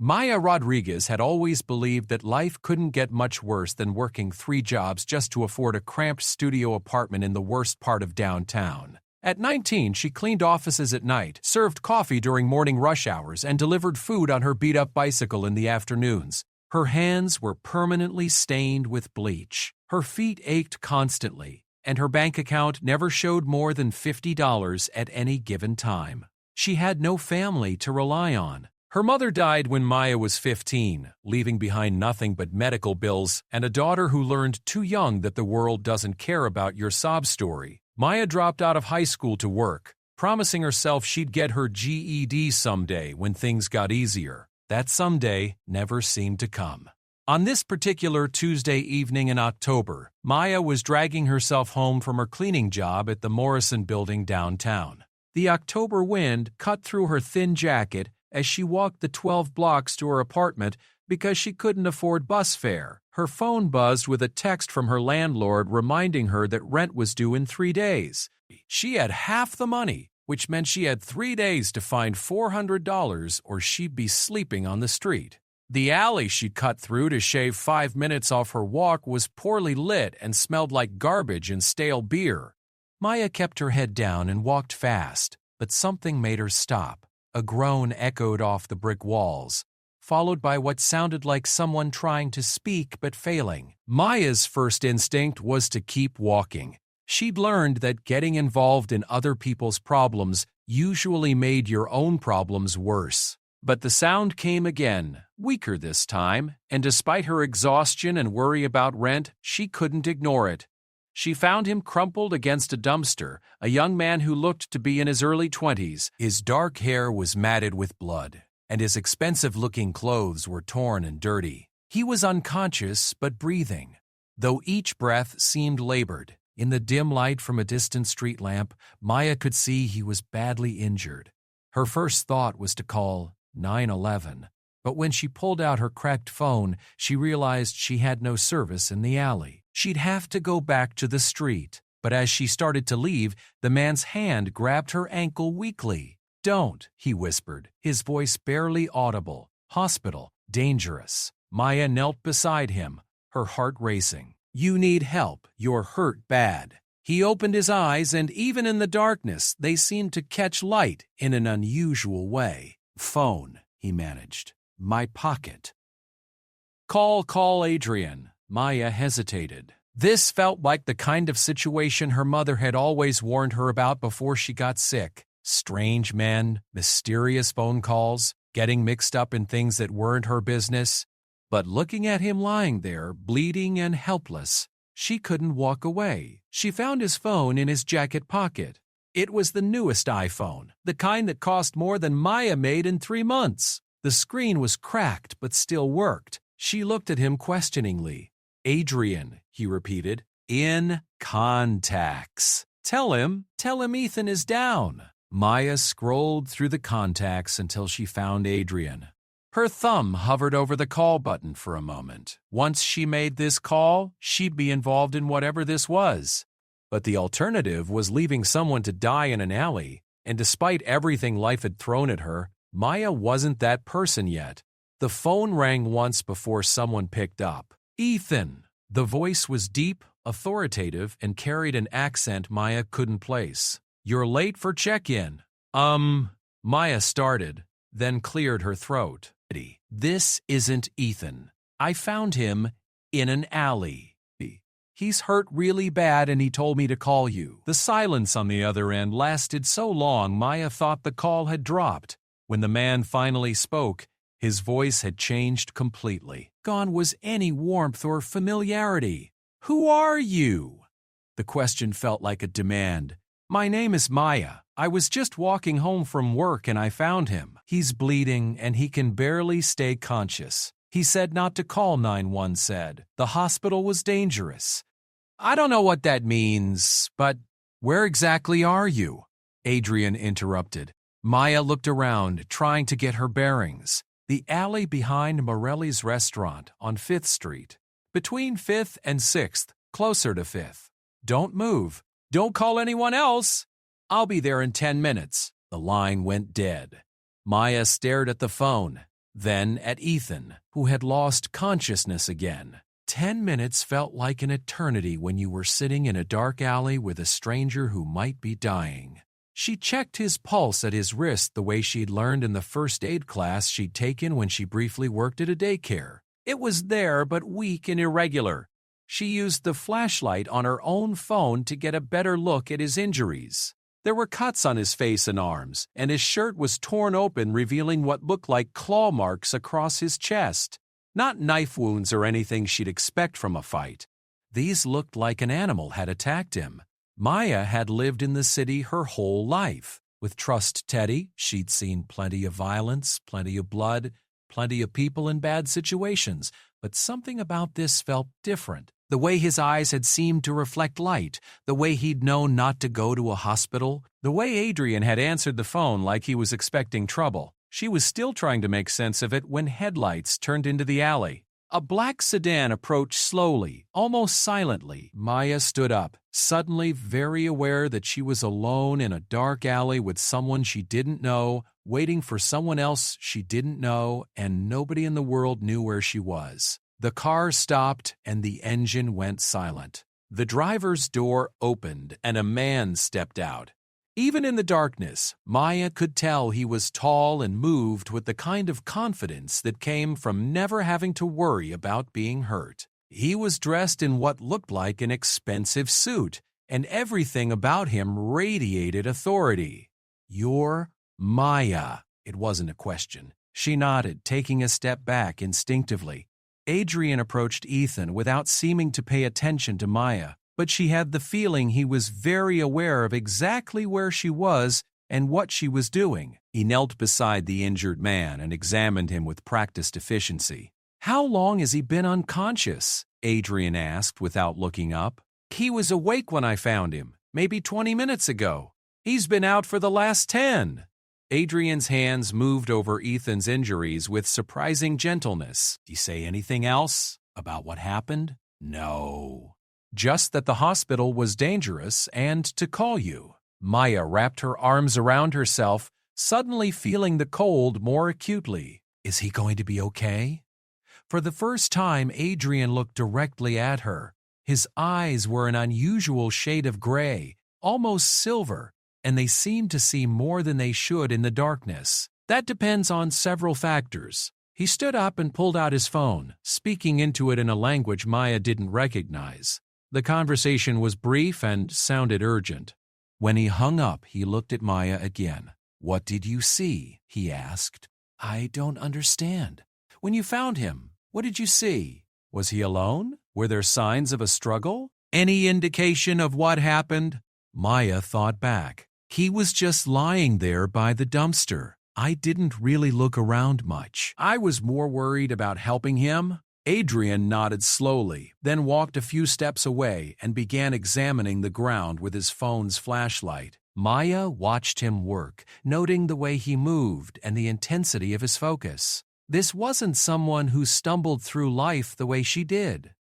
Maya Rodriguez had always believed that life couldn't get much worse than working 3 jobs just to afford a cramped studio apartment in the worst part of downtown. At 19, she cleaned offices at night, served coffee during morning rush hours, and delivered food on her beat-up bicycle in the afternoons. Her hands were permanently stained with bleach. Her feet ached constantly, and her bank account never showed more than $50 at any given time. She had no family to rely on. Her mother died when Maya was 15, leaving behind nothing but medical bills and a daughter who learned too young that the world doesn't care about your sob story. Maya dropped out of high school to work, promising herself she'd get her GED someday when things got easier. That someday never seemed to come. On this particular Tuesday evening in October, Maya was dragging herself home from her cleaning job at the Morrison Building downtown. The October wind cut through her thin jacket as she walked the 12 blocks to her apartment because she couldn't afford bus fare. Her phone buzzed with a text from her landlord reminding her that rent was due in 3 days. She had half the money, which meant she had 3 days to find $400 or she'd be sleeping on the street. The alley she'd cut through to shave 5 minutes off her walk was poorly lit and smelled like garbage and stale beer. Maya kept her head down and walked fast, but something made her stop. A groan echoed off the brick walls, followed by what sounded like someone trying to speak but failing. Maya's first instinct was to keep walking. She'd learned that getting involved in other people's problems usually made your own problems worse. But the sound came again, weaker this time, and despite her exhaustion and worry about rent, she couldn't ignore it. She found him crumpled against a dumpster, a young man who looked to be in his early 20s. His dark hair was matted with blood, and his expensive-looking clothes were torn and dirty. He was unconscious but breathing, though each breath seemed labored. In the dim light from a distant street lamp, Maya could see he was badly injured. Her first thought was to call 911, but when she pulled out her cracked phone, she realized she had no service in the alley. She'd have to go back to the street, but as she started to leave, the man's hand grabbed her ankle weakly. "Don't," he whispered, his voice barely audible. "Hospital, dangerous." Maya knelt beside him, her heart racing. "You need help. You're hurt bad." He opened his eyes, and even in the darkness, they seemed to catch light in an unusual way. "Phone," he managed. "My pocket." Call Adrian." Maya hesitated. This felt like the kind of situation her mother had always warned her about before she got sick. Strange men, mysterious phone calls, getting mixed up in things that weren't her business. But looking at him lying there, bleeding and helpless, she couldn't walk away. She found his phone in his jacket pocket. It was the newest iPhone, the kind that cost more than Maya made in 3 months. The screen was cracked but still worked. She looked at him questioningly. "Adrian," he repeated. "In contacts. Tell him Ethan is down." Maya scrolled through the contacts until she found Adrian. Her thumb hovered over the call button for a moment. Once she made this call, she'd be involved in whatever this was. But the alternative was leaving someone to die in an alley, and despite everything life had thrown at her, Maya wasn't that person yet. The phone rang once before someone picked up. "Ethan." The voice was deep, authoritative, and carried an accent Maya couldn't place. "You're late for check-in." Maya started, then cleared her throat. "This isn't Ethan. I found him in an alley. He's hurt really bad and he told me to call you." The silence on the other end lasted so long Maya thought the call had dropped. When the man finally spoke, his voice had changed completely. Gone was any warmth or familiarity. "Who are you?" The question felt like a demand. "My name is Maya. I was just walking home from work and I found him. He's bleeding and he can barely stay conscious. He said not to call 911 said. The hospital was dangerous." "I don't know what that means, but where exactly are you?" Adrian interrupted. Maya looked around, trying to get her bearings. The alley behind Morelli's restaurant on 5th Street. Between 5th and 6th, closer to 5th. "Don't move. Don't call anyone else. I'll be there in 10 minutes. The line went dead. Maya stared at the phone. then at Ethan, who had lost consciousness again. 10 minutes felt like an eternity when you were sitting in a dark alley with a stranger who might be dying. She checked his pulse at his wrist the way she'd learned in the first aid class she'd taken when she briefly worked at a daycare. It was there, but weak and irregular. She used the flashlight on her own phone to get a better look at his injuries. There were cuts on his face and arms, and his shirt was torn open, revealing what looked like claw marks across his chest. Not knife wounds or anything she'd expect from a fight. These looked like an animal had attacked him. Maya had lived in the city her whole life. With Trust Teddy, she'd seen plenty of violence, plenty of blood, plenty of people in bad situations, but something about this felt different. The way his eyes had seemed to reflect light, the way he'd known not to go to a hospital, the way Adrian had answered the phone like he was expecting trouble. She was still trying to make sense of it when headlights turned into the alley. A black sedan approached slowly, almost silently. Maya stood up, suddenly very aware that she was alone in a dark alley with someone she didn't know, waiting for someone else she didn't know, and nobody in the world knew where she was. The car stopped and the engine went silent. The driver's door opened and a man stepped out. Even in the darkness, Maya could tell he was tall and moved with the kind of confidence that came from never having to worry about being hurt. He was dressed in what looked like an expensive suit, and everything about him radiated authority. "You're Maya." It wasn't a question. She nodded, taking a step back instinctively. Adrian approached Ethan without seeming to pay attention to Maya, but she had the feeling he was very aware of exactly where she was and what she was doing. He knelt beside the injured man and examined him with practiced efficiency. "How long has he been unconscious?" Adrian asked without looking up. "He was awake when I found him, maybe 20 minutes ago. He's been out for the last 10. Adrian's hands moved over Ethan's injuries with surprising gentleness. "Did he say anything else about what happened?" "No. Just that the hospital was dangerous and to call you." Maya wrapped her arms around herself, suddenly feeling the cold more acutely. "Is he going to be okay?" For the first time, Adrian looked directly at her. His eyes were an unusual shade of gray, almost silver, and they seemed to see more than they should in the darkness. "That depends on several factors." He stood up and pulled out his phone, speaking into it in a language Maya didn't recognize. The conversation was brief and sounded urgent. When he hung up, he looked at Maya again. "What did you see?" he asked. "I don't understand. When you found him, what did you see? Was he alone? Were there signs of a struggle? Any indication of what happened?" Maya thought back. "He was just lying there by the dumpster. I didn't really look around much. I was more worried about helping him." Adrian nodded slowly, then walked a few steps away and began examining the ground with his phone's flashlight. Maya watched him work, noting the way he moved and the intensity of his focus. This wasn't someone who stumbled through life the way she did.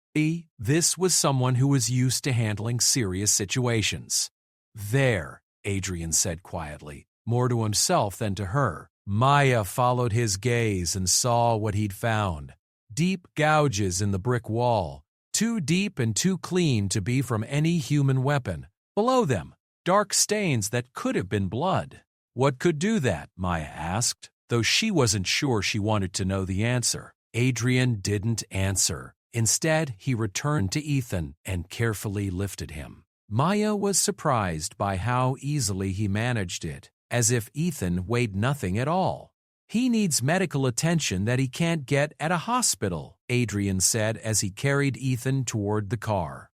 This was someone who was used to handling serious situations. "There," Adrian said quietly, more to himself than to her. Maya followed his gaze and saw what he'd found. Deep gouges in the brick wall, too deep and too clean to be from any human weapon. Below them, dark stains that could have been blood. What could do that, Maya asked, though she wasn't sure she wanted to know the answer. Adrian didn't answer. Instead, he returned to Ethan and carefully lifted him. Maya was surprised by how easily he managed it, as if Ethan weighed nothing at all. "He needs medical attention that he can't get at a hospital," Adrian said as he carried Ethan toward the car.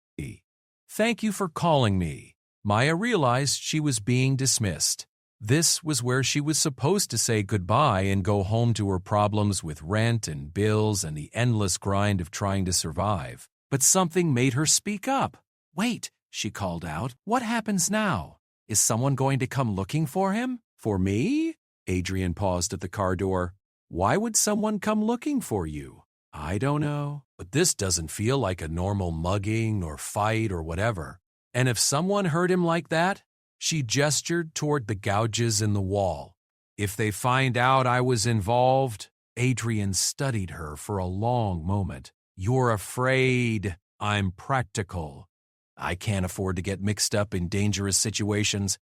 "Thank you for calling me." Maya realized she was being dismissed. This was where she was supposed to say goodbye and go home to her problems with rent and bills and the endless grind of trying to survive. But something made her speak up. "Wait," she called out. "What happens now? Is someone going to come looking for him? For me?" Adrian paused at the car door. "Why would someone come looking for you?" "I don't know, but this doesn't feel like a normal mugging or fight or whatever. And if someone hurt him like that," she gestured toward the gouges in the wall, "if they find out I was involved, Adrian studied her for a long moment. "You're afraid. I'm practical. I can't afford to get mixed up in dangerous situations.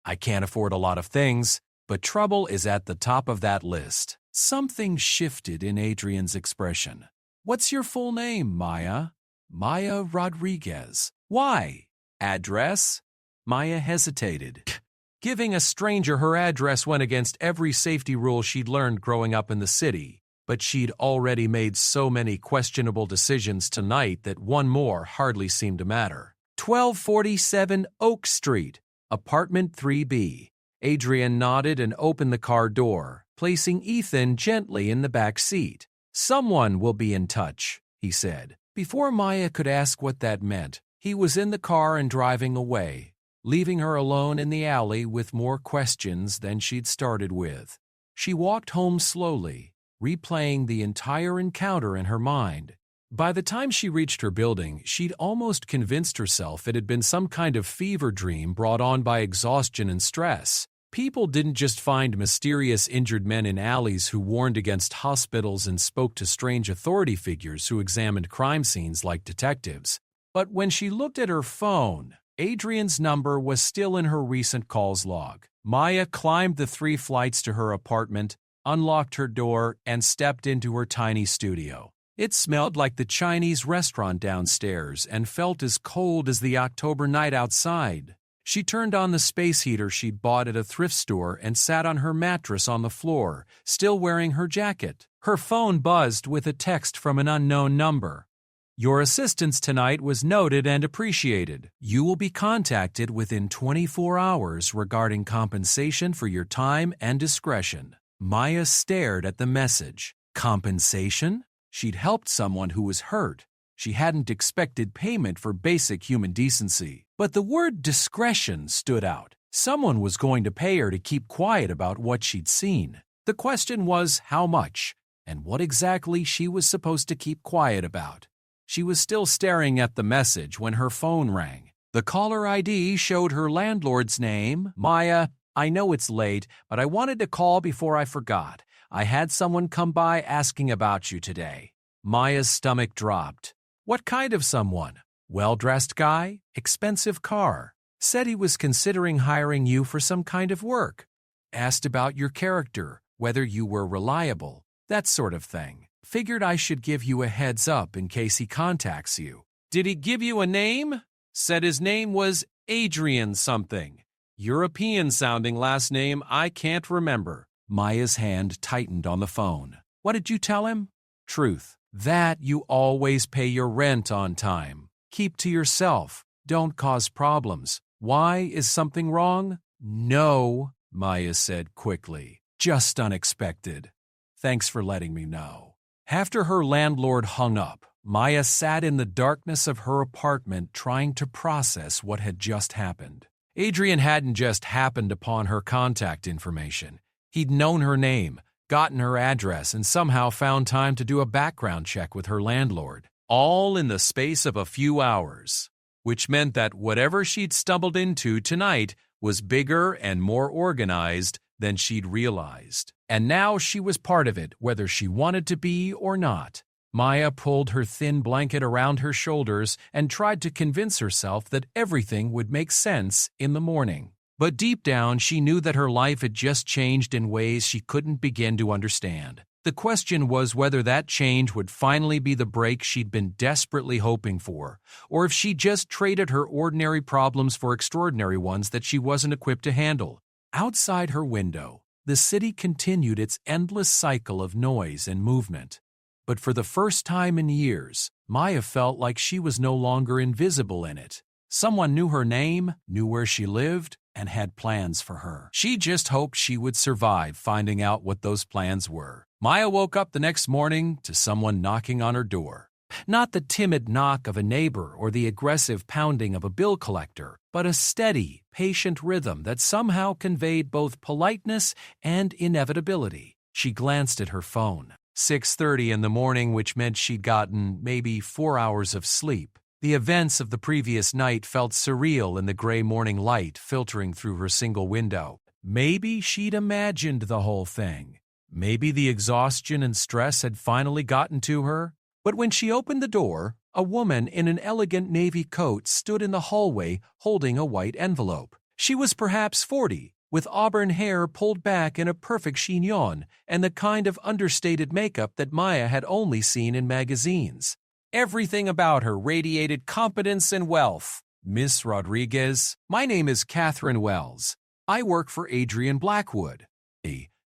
I can't afford a lot of things, but trouble is at the top of that list." Something shifted in Adrian's expression. "What's your full name, Maya?" "Maya Rodriguez." "Why? Address?" Maya hesitated. Giving a stranger her address went against every safety rule she'd learned growing up in the city, but she'd already made so many questionable decisions tonight that one more hardly seemed to matter. 1247 Oak Street, apartment 3B. Adrian nodded and opened the car door, placing Ethan gently in the back seat. "Someone will be in touch," he said. Before Maya could ask what that meant, he was in the car and driving away, leaving her alone in the alley with more questions than she'd started with. She walked home slowly, replaying the entire encounter in her mind. By the time she reached her building, she'd almost convinced herself it had been some kind of fever dream brought on by exhaustion and stress. People didn't just find mysterious injured men in alleys who warned against hospitals and spoke to strange authority figures who examined crime scenes like detectives. But when she looked at her phone, Adrian's number was still in her recent calls log. Maya climbed the 3 flights to her apartment, unlocked her door, and stepped into her tiny studio. It smelled like the Chinese restaurant downstairs and felt as cold as the October night outside. She turned on the space heater she'd bought at a thrift store and sat on her mattress on the floor, still wearing her jacket. Her phone buzzed with a text from an unknown number. "Your assistance tonight was noted and appreciated. You will be contacted within 24 hours regarding compensation for your time and discretion." Maya stared at the message. Compensation? She'd helped someone who was hurt. She hadn't expected payment for basic human decency. But the word discretion stood out. Someone was going to pay her to keep quiet about what she'd seen. The question was how much, and what exactly she was supposed to keep quiet about. She was still staring at the message when her phone rang. The caller ID showed her landlord's name. "Maya, I know it's late, but I wanted to call before I forgot. I had someone come by asking about you today." Maya's stomach dropped. "What kind of someone? Well-dressed guy? Expensive car? Said he was considering hiring you for some kind of work. Asked about your character, whether you were reliable, that sort of thing. Figured I should give you a heads up in case he contacts you." "Did he give you a name?" "Said his name was Adrian something. European-sounding last name I can't remember." Maya's hand tightened on the phone. "What did you tell him?" "Truth. That you always pay your rent on time. Keep to yourself. Don't cause problems. Why? Is something wrong?" "No," Maya said quickly. "Just unexpected. Thanks for letting me know." After her landlord hung up, Maya sat in the darkness of her apartment trying to process what had just happened. Adrian hadn't just happened upon her contact information. He'd known her name, gotten her address, and somehow found time to do a background check with her landlord, all in the space of a few hours, which meant that whatever she'd stumbled into tonight was bigger and more organized than she'd realized. And now she was part of it, whether she wanted to be or not. Maya pulled her thin blanket around her shoulders and tried to convince herself that everything would make sense in the morning. But deep down, she knew that her life had just changed in ways she couldn't begin to understand. The question was whether that change would finally be the break she'd been desperately hoping for, or if she just traded her ordinary problems for extraordinary ones that she wasn't equipped to handle. Outside her window, the city continued its endless cycle of noise and movement. But for the first time in years, Maya felt like she was no longer invisible in it. Someone knew her name, knew where she lived, and had plans for her. She just hoped she would survive finding out what those plans were. Maya woke up the next morning to someone knocking on her door. Not the timid knock of a neighbor or the aggressive pounding of a bill collector, but a steady, patient rhythm that somehow conveyed both politeness and inevitability. She glanced at her phone. 6:30 in the morning, which meant she'd gotten maybe 4 hours of sleep. The events of the previous night felt surreal in the gray morning light filtering through her single window. Maybe she'd imagined the whole thing. Maybe the exhaustion and stress had finally gotten to her. But when she opened the door, a woman in an elegant navy coat stood in the hallway holding a white envelope. She was perhaps 40, with auburn hair pulled back in a perfect chignon and the kind of understated makeup that Maya had only seen in magazines. Everything about her radiated competence and wealth. "Miss Rodriguez, my name is Catherine Wells. I work for Adrian Blackwood.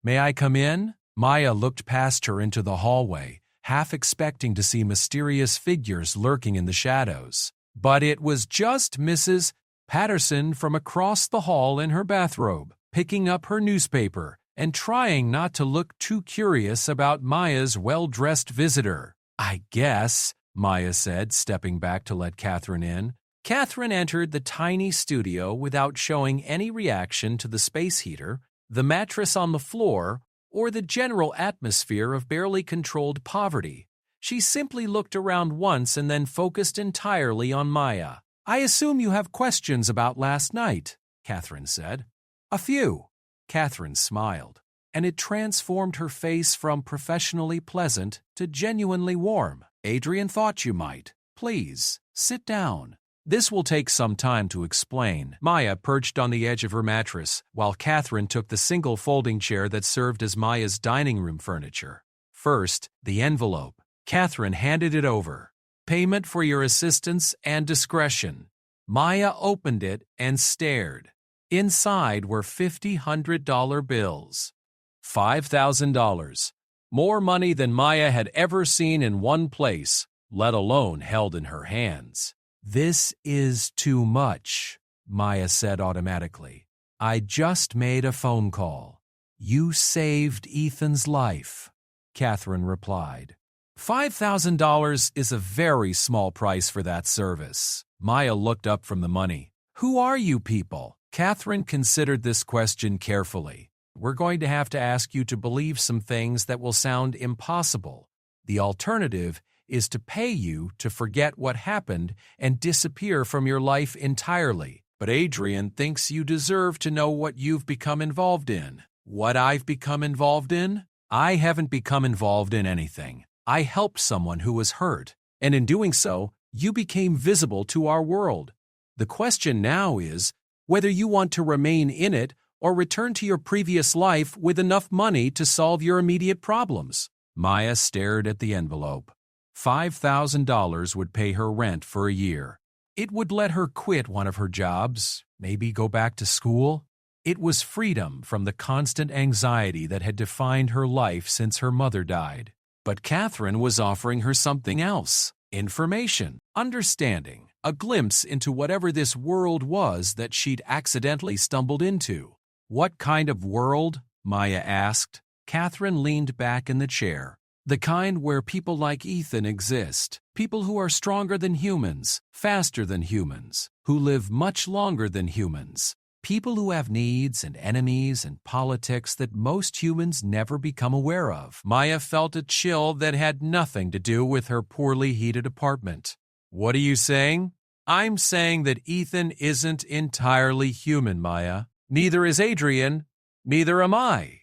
May I come in?" Maya looked past her into the hallway, half expecting to see mysterious figures lurking in the shadows. But it was just Mrs. Patterson from across the hall in her bathrobe, picking up her newspaper and trying not to look too curious about Maya's well-dressed visitor. "I guess," Maya said, stepping back to let Catherine in. Catherine entered the tiny studio without showing any reaction to the space heater, the mattress on the floor, or the general atmosphere of barely controlled poverty. She simply looked around once and then focused entirely on Maya. "I assume you have questions about last night," Catherine said. "A few." Catherine smiled, and it transformed her face from professionally pleasant to genuinely warm. "Adrian thought you might. Please, sit down." "This will take some time to explain." Maya perched on the edge of her mattress, while Catherine took the single folding chair that served as Maya's dining room furniture. First, the envelope. Catherine handed it over. "Payment for your assistance and discretion." Maya opened it and stared. Inside were $50 bills. $5,000. More money than Maya had ever seen in one place, let alone held in her hands. "This is too much," Maya said automatically. "I just made a phone call." "You saved Ethan's life," Catherine replied. $5,000 is a very small price for that service. Maya looked up from the money. "Who are you people?" Catherine considered this question carefully. "We're going to have to ask you to believe some things that will sound impossible. The alternative is to pay you to forget what happened and disappear from your life entirely. But Adrian thinks you deserve to know what you've become involved in." "What I've become involved in?" "I haven't become involved in anything. I helped someone who was hurt, and in doing so, you became visible to our world. The question now is whether you want to remain in it or return to your previous life with enough money to solve your immediate problems." Maya stared at the envelope. $5,000 would pay her rent for a year. It would let her quit one of her jobs, maybe go back to school. It was freedom from the constant anxiety that had defined her life since her mother died. But Catherine was offering her something else: information, understanding, a glimpse into whatever this world was that she'd accidentally stumbled into. "What kind of world?" Maya asked. Catherine leaned back in the chair. "The kind where people like Ethan exist. People who are stronger than humans, faster than humans, who live much longer than humans. People who have needs and enemies and politics that most humans never become aware of." Maya felt a chill that had nothing to do with her poorly heated apartment. "What are you saying?" "I'm saying that Ethan isn't entirely human, Maya. Neither is Adrian. Neither am I."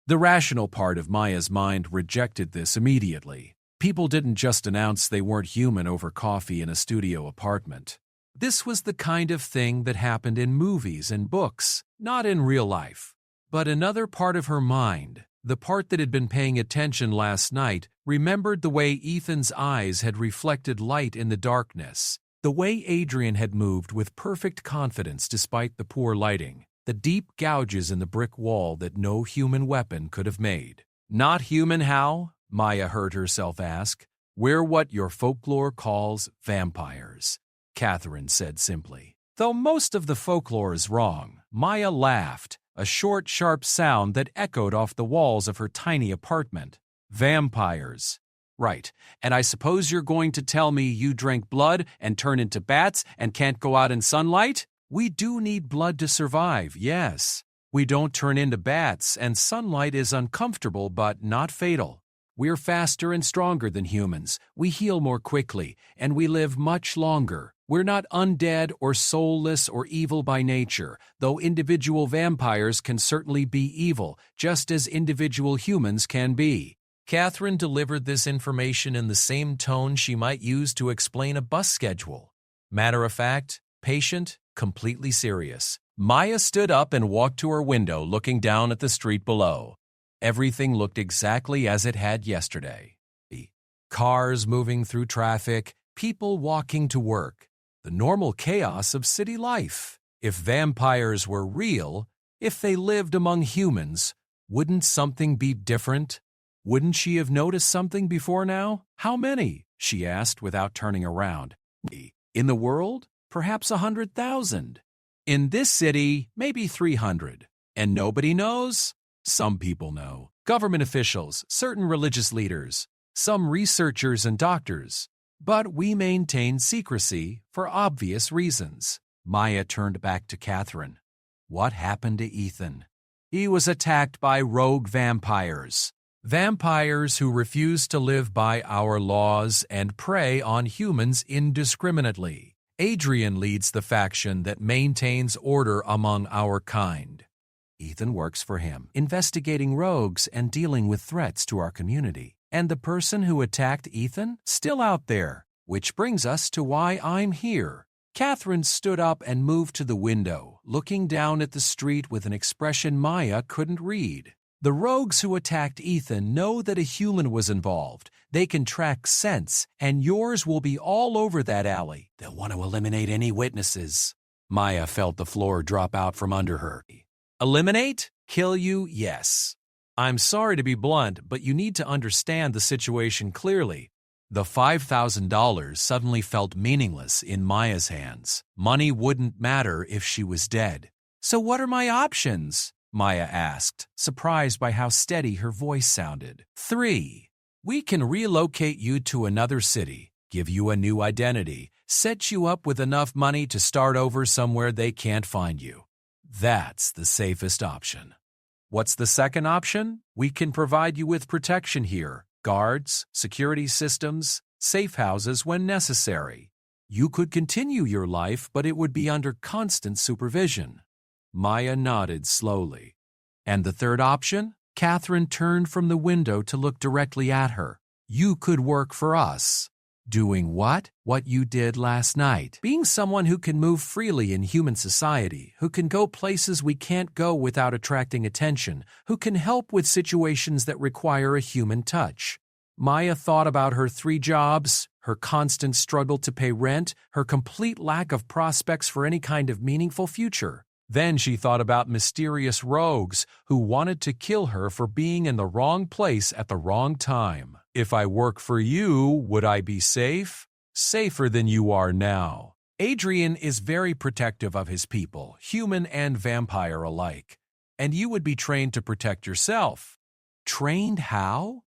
The rational part of Maya's mind rejected this immediately. People didn't just announce they weren't human over coffee in a studio apartment. This was the kind of thing that happened in movies and books, not in real life. But another part of her mind, the part that had been paying attention last night, remembered the way Ethan's eyes had reflected light in the darkness, the way Adrian had moved with perfect confidence despite the poor lighting, the deep gouges in the brick wall that no human weapon could have made. "Not human how?" Maya heard herself ask. "We're what your folklore calls vampires," Catherine said simply. Though most of the folklore is wrong, Maya laughed, a short, sharp sound that echoed off the walls of her tiny apartment. "Vampires. Right, and I suppose you're going to tell me you drank blood and turn into bats and can't go out in sunlight? We do need blood to survive, yes. We don't turn into bats, and sunlight is uncomfortable but not fatal. We're faster and stronger than humans, we heal more quickly, and we live much longer. We're not undead or soulless or evil by nature, though individual vampires can certainly be evil, just as individual humans can be. Catherine delivered this information in the same tone she might use to explain a bus schedule. Matter of fact, patient, completely serious. Maya stood up and walked to her window, looking down at the street below. Everything looked exactly as it had yesterday. Cars moving through traffic, people walking to work. The normal chaos of city life. If vampires were real, if they lived among humans, wouldn't something be different? Wouldn't she have noticed something before now? How many? She asked without turning around. In the world? Perhaps 100,000. In this city, maybe 300. And nobody knows? Some people know. Government officials, certain religious leaders, some researchers and doctors. But we maintain secrecy for obvious reasons. Maya turned back to Catherine. What happened to Ethan? He was attacked by rogue vampires. Vampires who refuse to live by our laws and prey on humans indiscriminately. Adrian leads the faction that maintains order among our kind. Ethan works for him, investigating rogues and dealing with threats to our community. And the person who attacked Ethan? Still out there. Which brings us to why I'm here. Catherine stood up and moved to the window, looking down at the street with an expression Maya couldn't read. The rogues who attacked Ethan know that a human was involved. They can track scents, and yours will be all over that alley. They'll want to eliminate any witnesses. Maya felt the floor drop out from under her. Eliminate? Kill you? Yes. I'm sorry to be blunt, but you need to understand the situation clearly. The $5,000 suddenly felt meaningless in Maya's hands. Money wouldn't matter if she was dead. So what are my options? Maya asked, surprised by how steady her voice sounded. 3. We can relocate you to another city, give you a new identity, set you up with enough money to start over somewhere they can't find you. That's the safest option. What's the second option? We can provide you with protection here, guards, security systems, safe houses when necessary. You could continue your life, but it would be under constant supervision. Maya nodded slowly. And the third option? Catherine turned from the window to look directly at her. You could work for us. Doing what? What you did last night. Being someone who can move freely in human society, who can go places we can't go without attracting attention, who can help with situations that require a human touch. Maya thought about her 3 jobs, her constant struggle to pay rent, her complete lack of prospects for any kind of meaningful future. Then she thought about mysterious rogues who wanted to kill her for being in the wrong place at the wrong time. If I work for you, would I be safe? Safer than you are now. Adrian is very protective of his people, human and vampire alike. And you would be trained to protect yourself. Trained how?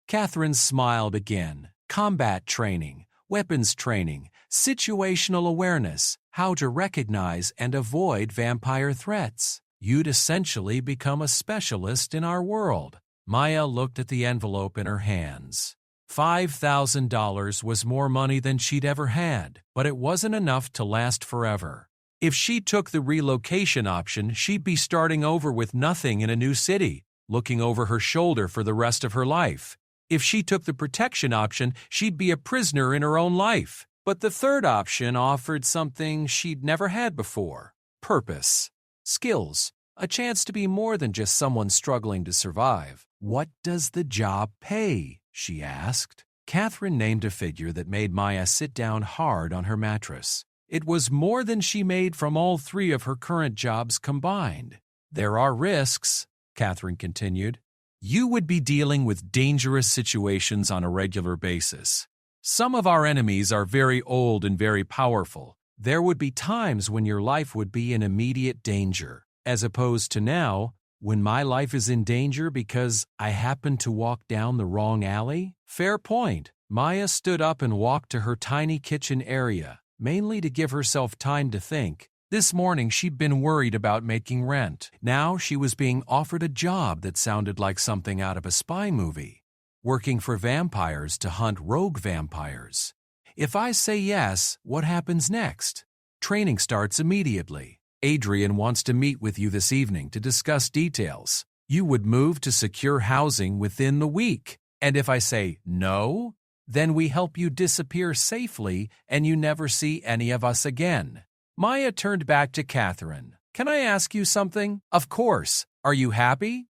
Catherine smiled again. Combat training, weapons training, situational awareness, how to recognize and avoid vampire threats. You'd essentially become a specialist in our world. Maya looked at the envelope in her hands. $5,000 was more money than she'd ever had, but it wasn't enough to last forever. If she took the relocation option, she'd be starting over with nothing in a new city, looking over her shoulder for the rest of her life. If she took the protection option, she'd be a prisoner in her own life. But the third option offered something she'd never had before. Purpose, skills, a chance to be more than just someone struggling to survive. What does the job pay? She asked. Catherine named a figure that made Maya sit down hard on her mattress. It was more than she made from all 3 of her current jobs combined. There are risks, Catherine continued. You would be dealing with dangerous situations on a regular basis. Some of our enemies are very old and very powerful. There would be times when your life would be in immediate danger, as opposed to now, when my life is in danger because I happened to walk down the wrong alley? Fair point. Maya stood up and walked to her tiny kitchen area, mainly to give herself time to think. This morning she'd been worried about making rent. Now she was being offered a job that sounded like something out of a spy movie. Working for vampires to hunt rogue vampires. If I say yes, what happens next? Training starts immediately. Adrian wants to meet with you this evening to discuss details. You would move to secure housing within the week. And if I say no, then we help you disappear safely and you never see any of us again. Maya turned back to Catherine. Can I ask you something? Of course. Are you happy?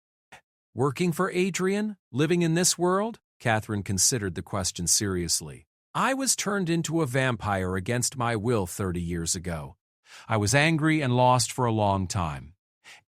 Working for Adrian? Living in this world? Catherine considered the question seriously. I was turned into a vampire against my will 30 years ago. I was angry and lost for a long time.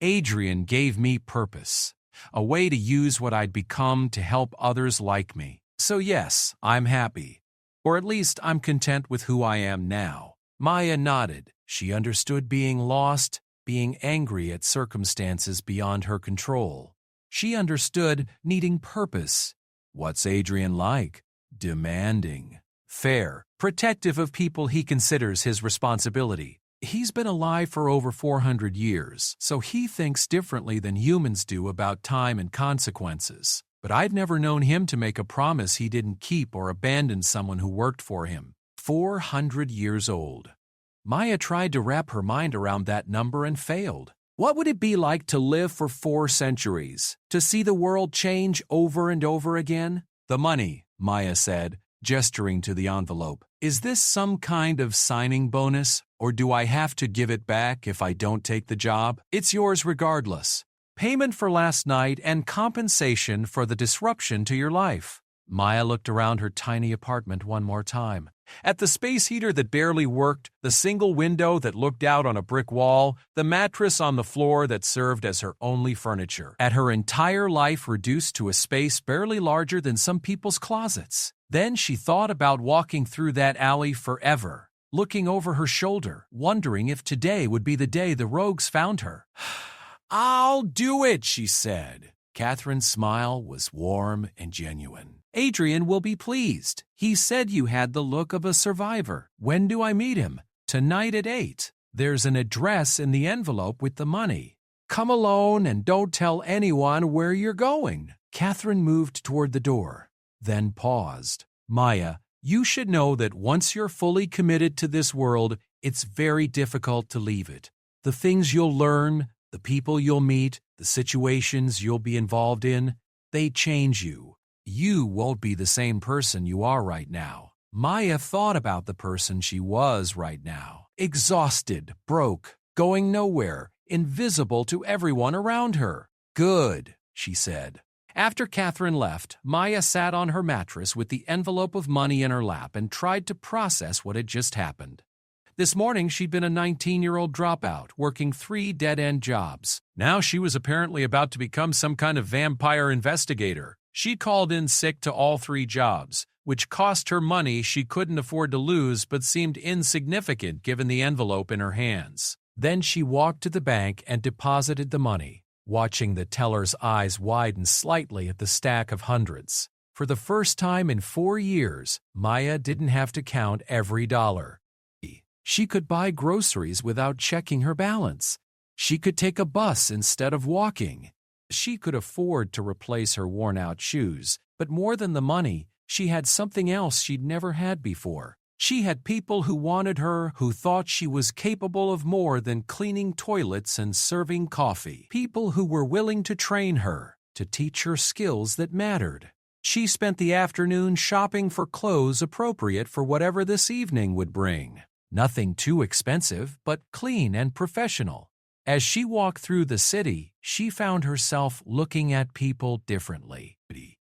Adrian gave me purpose, a way to use what I'd become to help others like me. So yes, I'm happy. Or at least I'm content with who I am now. Maya nodded. She understood being lost, being angry at circumstances beyond her control. She understood needing purpose. What's Adrian like? Demanding. Fair. Protective of people he considers his responsibility. He's been alive for over 400 years, so he thinks differently than humans do about time and consequences. But I'd never known him to make a promise he didn't keep or abandon someone who worked for him. 400 years old. Maya tried to wrap her mind around that number and failed. What would it be like to live for 4 centuries? To see the world change over and over again? The money, Maya said, gesturing to the envelope. Is this some kind of signing bonus, or do I have to give it back if I don't take the job? It's yours regardless. Payment for last night and compensation for the disruption to your life. Maya looked around her tiny apartment one more time. At the space heater that barely worked, the single window that looked out on a brick wall, the mattress on the floor that served as her only furniture. At her entire life reduced to a space barely larger than some people's closets. Then she thought about walking through that alley forever, looking over her shoulder, wondering if today would be the day the rogues found her. I'll do it, she said. Catherine's smile was warm and genuine. Adrian will be pleased. He said you had the look of a survivor. When do I meet him? Tonight at 8. There's an address in the envelope with the money. Come alone and don't tell anyone where you're going. Catherine moved toward the door, then paused. Maya, you should know that once you're fully committed to this world, it's very difficult to leave it. The things you'll learn, the people you'll meet, the situations you'll be involved in, they change you. You won't be the same person you are right now. Maya thought about the person she was right now. Exhausted, broke, going nowhere, invisible to everyone around her. Good, she said. After Catherine left, Maya sat on her mattress with the envelope of money in her lap and tried to process what had just happened. This morning, she'd been a 19-year-old dropout, working 3 dead-end jobs. Now she was apparently about to become some kind of vampire investigator. She called in sick to all 3 jobs, which cost her money she couldn't afford to lose but seemed insignificant given the envelope in her hands. Then she walked to the bank and deposited the money, watching the teller's eyes widen slightly at the stack of hundreds. For the first time in 4 years, Maya didn't have to count every dollar. She could buy groceries without checking her balance. She could take a bus instead of walking. She could afford to replace her worn-out shoes, but more than the money, she had something else she'd never had before. She had people who wanted her, who thought she was capable of more than cleaning toilets and serving coffee. People who were willing to train her, to teach her skills that mattered. She spent the afternoon shopping for clothes appropriate for whatever this evening would bring. Nothing too expensive, but clean and professional. As she walked through the city, she found herself looking at people differently.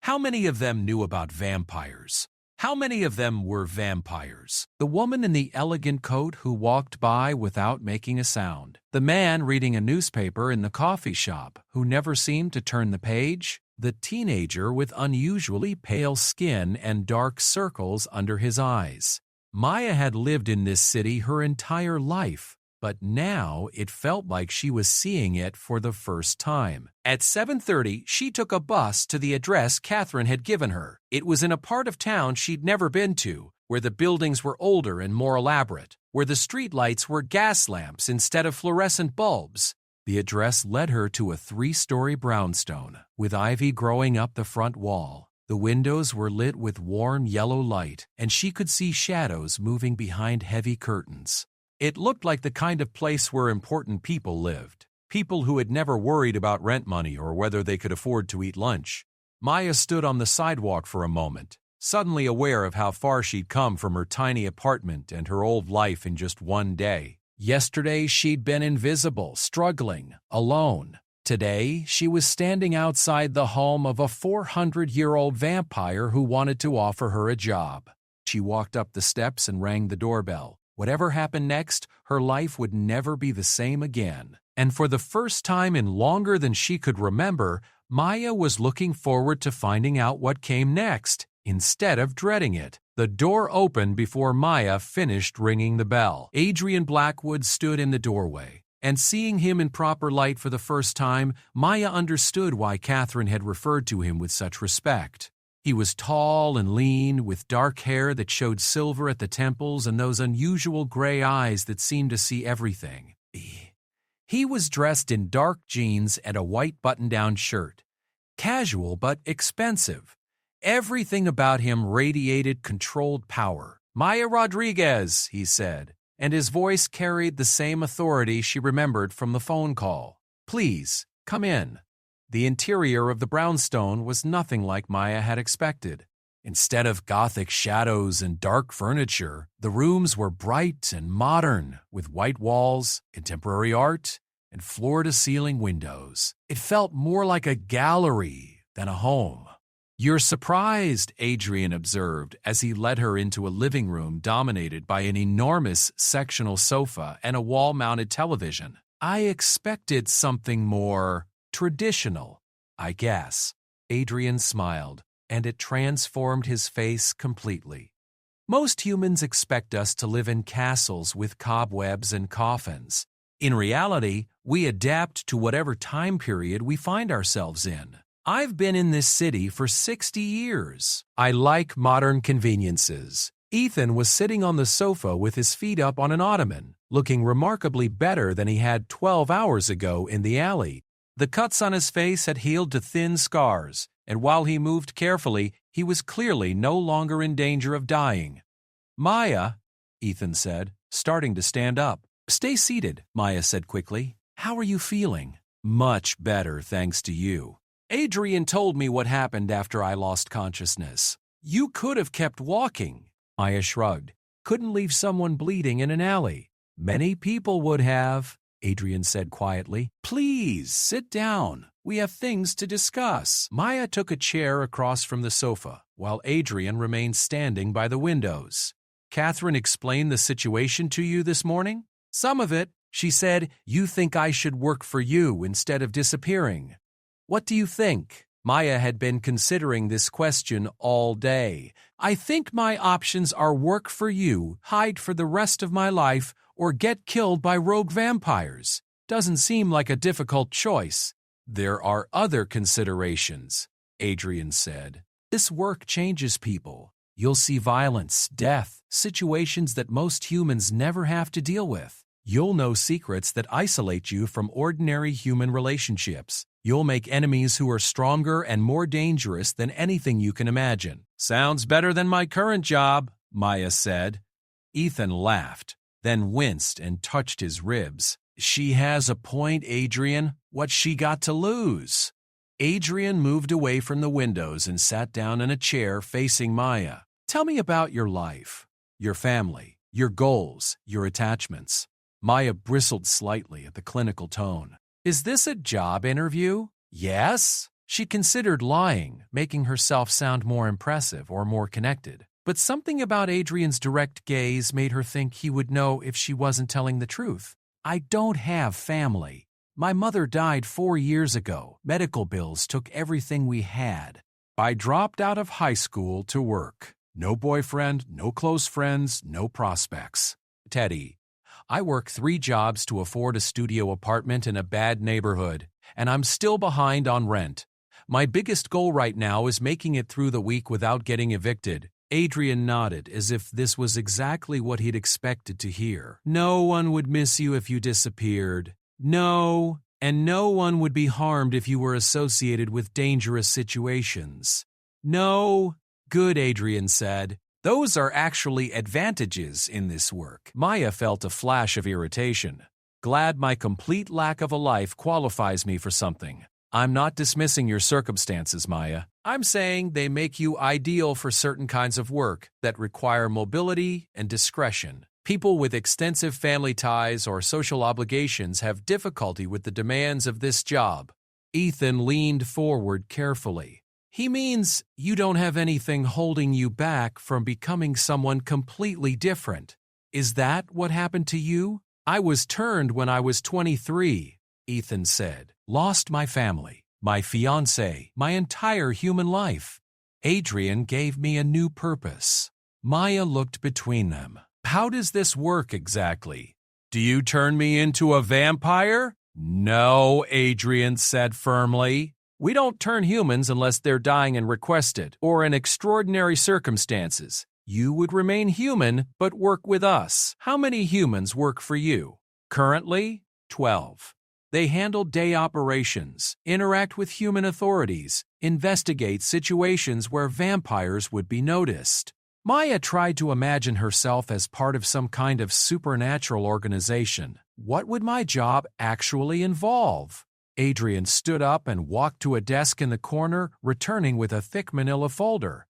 How many of them knew about vampires? How many of them were vampires? The woman in the elegant coat who walked by without making a sound. The man reading a newspaper in the coffee shop who never seemed to turn the page. The teenager with unusually pale skin and dark circles under his eyes. Maya had lived in this city her entire life, but now it felt like she was seeing it for the first time. At 7:30, she took a bus to the address Catherine had given her. It was in a part of town she'd never been to, where the buildings were older and more elaborate, where the streetlights were gas lamps instead of fluorescent bulbs. The address led her to a 3-story brownstone, with ivy growing up the front wall. The windows were lit with warm yellow light, and she could see shadows moving behind heavy curtains. It looked like the kind of place where important people lived. People who had never worried about rent money or whether they could afford to eat lunch. Maya stood on the sidewalk for a moment, suddenly aware of how far she'd come from her tiny apartment and her old life in just one day. Yesterday, she'd been invisible, struggling, alone. Today, she was standing outside the home of a 400-year-old vampire who wanted to offer her a job. She walked up the steps and rang the doorbell. Whatever happened next, her life would never be the same again. And for the first time in longer than she could remember, Maya was looking forward to finding out what came next, instead of dreading it. The door opened before Maya finished ringing the bell. Adrian Blackwood stood in the doorway, and seeing him in proper light for the first time, Maya understood why Catherine had referred to him with such respect. He was tall and lean, with dark hair that showed silver at the temples and those unusual gray eyes that seemed to see everything. He was dressed in dark jeans and a white button-down shirt. Casual but expensive. Everything about him radiated controlled power. "Maya Rodriguez," he said, and his voice carried the same authority she remembered from the phone call. "Please, come in." The interior of the brownstone was nothing like Maya had expected. Instead of gothic shadows and dark furniture, the rooms were bright and modern, with white walls, contemporary art, and floor-to-ceiling windows. It felt more like a gallery than a home. "You're surprised," Adrian observed as he led her into a living room dominated by an enormous sectional sofa and a wall-mounted television. "I expected something more traditional, I guess." Adrian smiled, and it transformed his face completely. "Most humans expect us to live in castles with cobwebs and coffins. In reality, we adapt to whatever time period we find ourselves in. I've been in this city for 60 years. I like modern conveniences." Ethan was sitting on the sofa with his feet up on an ottoman, looking remarkably better than he had 12 hours ago in the alley. The cuts on his face had healed to thin scars, and while he moved carefully, he was clearly no longer in danger of dying. "Maya," Ethan said, starting to stand up. "Stay seated," Maya said quickly. "How are you feeling?" "Much better, thanks to you. Adrian told me what happened after I lost consciousness." "You could have kept walking." Maya shrugged. "Couldn't leave someone bleeding in an alley." "Many people would have," Adrian said quietly. "Please, sit down. We have things to discuss." Maya took a chair across from the sofa, while Adrian remained standing by the windows. "Catherine explained the situation to you this morning?" "Some of it. She said, you think I should work for you instead of disappearing." "What do you think?" Maya had been considering this question all day. "I think my options are work for you, hide for the rest of my life, or get killed by rogue vampires. Doesn't seem like a difficult choice." "There are other considerations," Adrian said. "This work changes people. You'll see violence, death, situations that most humans never have to deal with. You'll know secrets that isolate you from ordinary human relationships. You'll make enemies who are stronger and more dangerous than anything you can imagine." "Sounds better than my current job," Maya said. Ethan laughed, then winced and touched his ribs. "She has a point, Adrian. What's she got to lose?" Adrian moved away from the windows and sat down in a chair facing Maya. "Tell me about your life, your family, your goals, your attachments." Maya bristled slightly at the clinical tone. "Is this a job interview?" "Yes." She considered lying, making herself sound more impressive or more connected. But something about Adrian's direct gaze made her think he would know if she wasn't telling the truth. "I don't have family. My mother died 4 years ago. Medical bills took everything we had. I dropped out of high school to work. No boyfriend, no close friends, no prospects. Teddy, I work 3 jobs to afford a studio apartment in a bad neighborhood, and I'm still behind on rent. My biggest goal right now is making it through the week without getting evicted." Adrian nodded as if this was exactly what he'd expected to hear. "No one would miss you if you disappeared. No, and no one would be harmed if you were associated with dangerous situations." No. Good, Adrian said. Those are actually advantages in this work. Maya felt a flash of irritation. Glad my complete lack of a life qualifies me for something. I'm not dismissing your circumstances, Maya. I'm saying they make you ideal for certain kinds of work that require mobility and discretion. People with extensive family ties or social obligations have difficulty with the demands of this job. Ethan leaned forward carefully. He means you don't have anything holding you back from becoming someone completely different. Is that what happened to you? I was turned when I was 23, Ethan said. Lost my family, my fiancé, my entire human life. Adrian gave me a new purpose. Maya looked between them. How does this work exactly? Do you turn me into a vampire? No, Adrian said firmly. We don't turn humans unless they're dying and requested, or in extraordinary circumstances. You would remain human, but work with us. How many humans work for you? Currently, 12. They handle day operations, interact with human authorities, investigate situations where vampires would be noticed. Maya tried to imagine herself as part of some kind of supernatural organization. What would my job actually involve? Adrian stood up and walked to a desk in the corner, returning with a thick manila folder.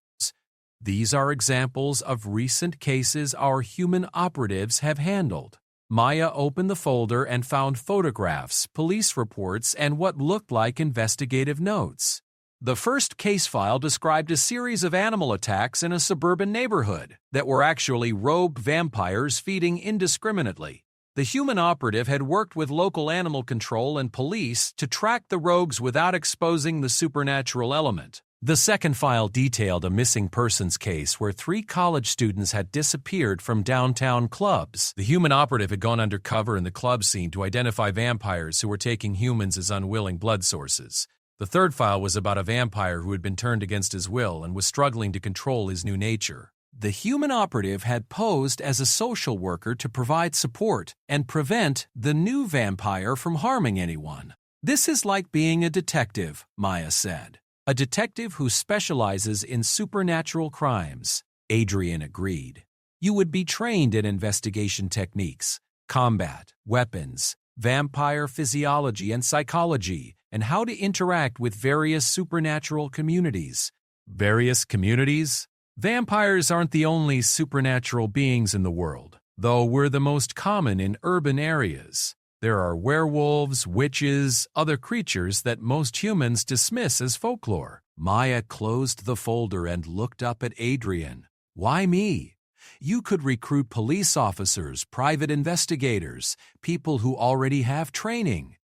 These are examples of recent cases our human operatives have handled. Maya opened the folder and found photographs, police reports, and what looked like investigative notes. The first case file described a series of animal attacks in a suburban neighborhood that were actually rogue vampires feeding indiscriminately. The human operative had worked with local animal control and police to track the rogues without exposing the supernatural element. The second file detailed a missing persons case where 3 college students had disappeared from downtown clubs. The human operative had gone undercover in the club scene to identify vampires who were taking humans as unwilling blood sources. The third file was about a vampire who had been turned against his will and was struggling to control his new nature. The human operative had posed as a social worker to provide support and prevent the new vampire from harming anyone. This is like being a detective, Maya said. A detective who specializes in supernatural crimes. Adrian agreed. You would be trained in investigation techniques, combat, weapons, vampire physiology and psychology, and how to interact with various supernatural communities. Various communities? Vampires aren't the only supernatural beings in the world, though we're the most common in urban areas. There are werewolves, witches, other creatures that most humans dismiss as folklore. Maya closed the folder and looked up at Adrian. Why me? You could recruit police officers, private investigators, people who already have training.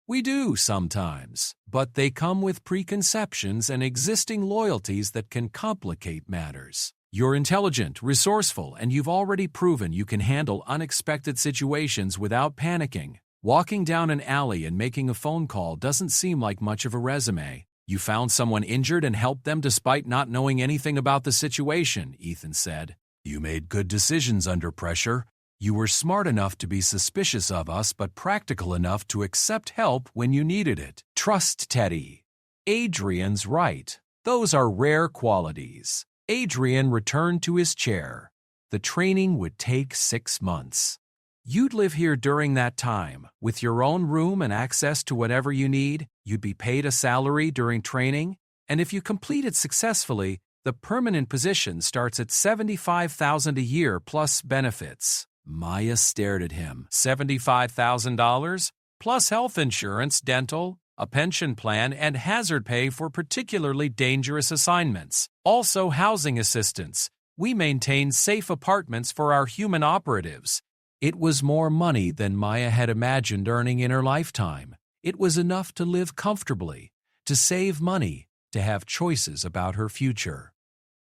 We do sometimes, but they come with preconceptions and existing loyalties that can complicate matters. You're intelligent, resourceful, and you've already proven you can handle unexpected situations without panicking. Walking down an alley and making a phone call doesn't seem like much of a resume. You found someone injured and helped them despite not knowing anything about the situation, Ethan said. You made good decisions under pressure. You were smart enough to be suspicious of us, but practical enough to accept help when you needed it. Trust Teddy. Adrian's right. Those are rare qualities. Adrian returned to his chair. The training would take 6 months. You'd live here during that time, with your own room and access to whatever you need. You'd be paid a salary during training, and if you complete it successfully, the permanent position starts at $75,000 a year plus benefits. Maya stared at him. $75,000? Plus health insurance, dental, a pension plan, and hazard pay for particularly dangerous assignments. Also housing assistance. We maintain safe apartments for our human operatives. It was more money than Maya had imagined earning in her lifetime. It was enough to live comfortably, to save money, to have choices about her future.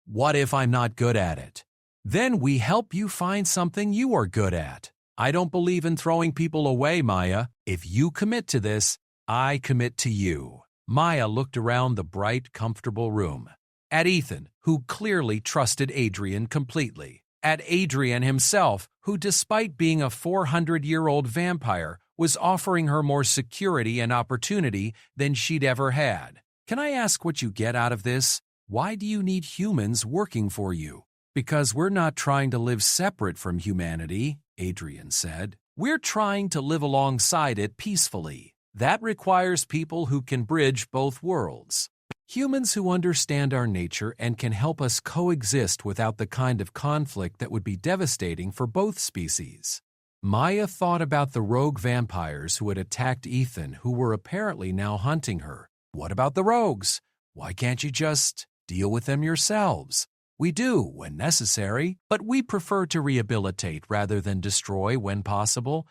What if I'm not good at it? Then we help you find something you are good at. I don't believe in throwing people away, Maya. If you commit to this, I commit to you. Maya looked around the bright, comfortable room. At Ethan, who clearly trusted Adrian completely. At Adrian himself, who despite being a 400-year-old vampire, was offering her more security and opportunity than she'd ever had. Can I ask what you get out of this? Why do you need humans working for you? Because we're not trying to live separate from humanity, Adrian said. We're trying to live alongside it peacefully. That requires people who can bridge both worlds. Humans who understand our nature and can help us coexist without the kind of conflict that would be devastating for both species. Maya thought about the rogue vampires who had attacked Ethan, who were apparently now hunting her. What about the rogues? Why can't you just deal with them yourselves? We do when necessary, but we prefer to rehabilitate rather than destroy when possible.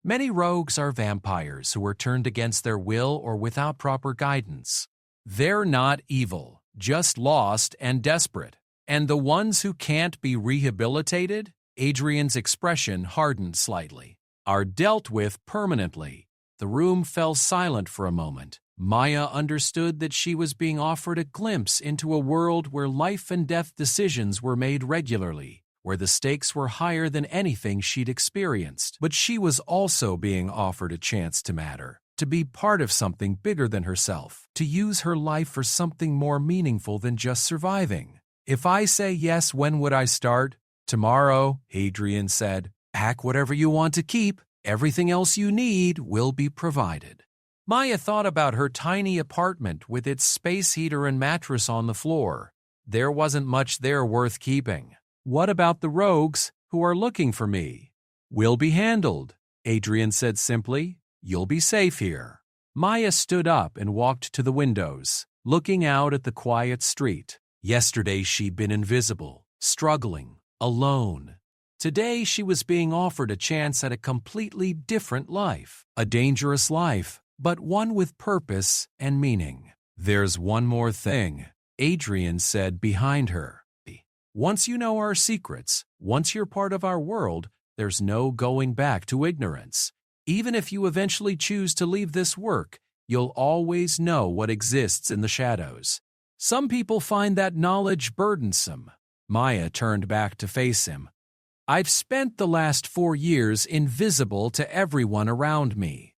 Many rogues are vampires who are turned against their will or without proper guidance. They're not evil, just lost and desperate. And the ones who can't be rehabilitated, Adrian's expression hardened slightly, are dealt with permanently. The room fell silent for a moment. Maya understood that she was being offered a glimpse into a world where life and death decisions were made regularly, where the stakes were higher than anything she'd experienced. But she was also being offered a chance to matter, to be part of something bigger than herself, to use her life for something more meaningful than just surviving. If I say yes, when would I start? Tomorrow, Adrian said. Pack whatever you want to keep. Everything else you need will be provided. Maya thought about her tiny apartment with its space heater and mattress on the floor. There wasn't much there worth keeping. What about the rogues who are looking for me? We'll be handled, Adrian said simply. You'll be safe here. Maya stood up and walked to the windows, looking out at the quiet street. Yesterday she'd been invisible, struggling, alone. Today she was being offered a chance at a completely different life, a dangerous life, but one with purpose and meaning. There's one more thing, Adrian said behind her. Once you know our secrets, once you're part of our world, there's no going back to ignorance. Even if you eventually choose to leave this work, you'll always know what exists in the shadows. Some people find that knowledge burdensome. Maya turned back to face him. I've spent the last 4 years invisible to everyone around me.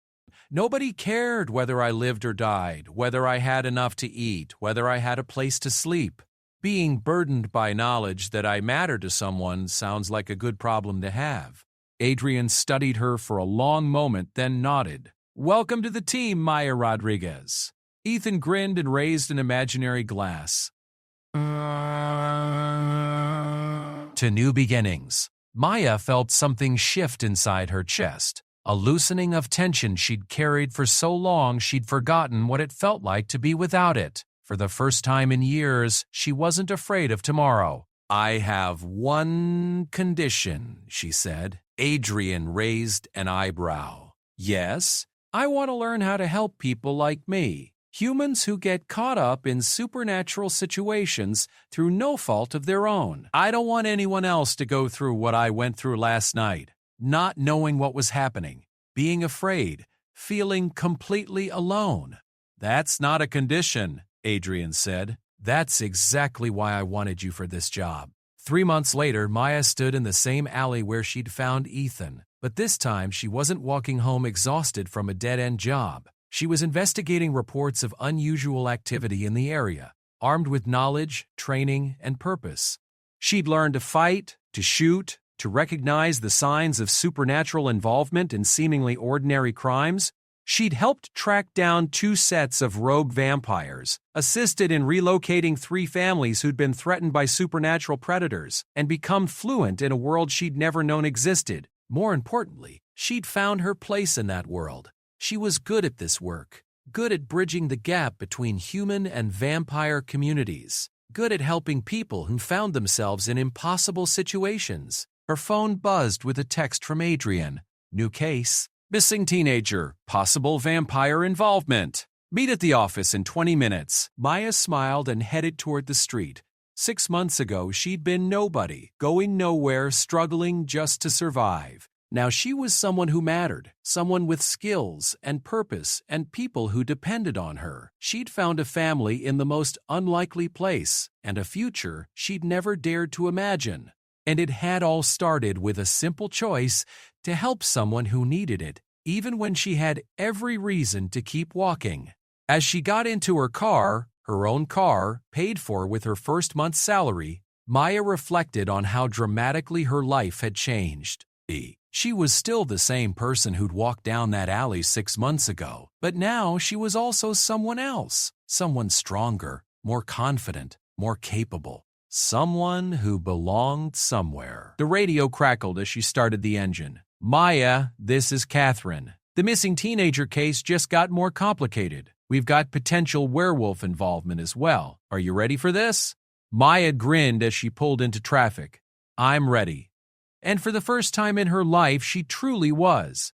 Nobody cared whether I lived or died, whether I had enough to eat, whether I had a place to sleep. Being burdened by knowledge that I matter to someone sounds like a good problem to have. Adrian studied her for a long moment, then nodded. Welcome to the team, Maya Rodriguez. Ethan grinned and raised an imaginary glass. To new beginnings. Maya felt something shift inside her chest, a loosening of tension she'd carried for so long she'd forgotten what it felt like to be without it. For the first time in years, she wasn't afraid of tomorrow. I have one condition, she said. Adrian raised an eyebrow. Yes, I want to learn how to help people like me, humans who get caught up in supernatural situations through no fault of their own. I don't want anyone else to go through what I went through last night, not knowing what was happening, being afraid, feeling completely alone. That's not a condition, Adrian said. That's exactly why I wanted you for this job. 3 months later, Maya stood in the same alley where she'd found Ethan, but this time she wasn't walking home exhausted from a dead-end job. She was investigating reports of unusual activity in the area, armed with knowledge, training, and purpose. She'd learned to fight, to shoot, to recognize the signs of supernatural involvement in seemingly ordinary crimes. She'd helped track down 2 sets of rogue vampires, assisted in relocating 3 families who'd been threatened by supernatural predators, and become fluent in a world she'd never known existed. More importantly, she'd found her place in that world. She was good at this work, good at bridging the gap between human and vampire communities, good at helping people who found themselves in impossible situations. Her phone buzzed with a text from Adrian. New case. Missing teenager. Possible vampire involvement. Meet at the office in 20 minutes. Maya smiled and headed toward the street. 6 months ago, she'd been nobody, going nowhere, struggling just to survive. Now she was someone who mattered, someone with skills and purpose and people who depended on her. She'd found a family in the most unlikely place and a future she'd never dared to imagine. And it had all started with a simple choice to help someone who needed it, even when she had every reason to keep walking. As she got into her car, her own car, paid for with her first month's salary, Maya reflected on how dramatically her life had changed. She was still the same person who'd walked down that alley 6 months ago, but now she was also someone else, someone stronger, more confident, more capable, someone who belonged somewhere. The radio crackled as she started the engine. Maya, this is Catherine. The missing teenager case just got more complicated. We've got potential werewolf involvement as well. Are you ready for this? Maya grinned as she pulled into traffic. I'm ready. And for the first time in her life, she truly was.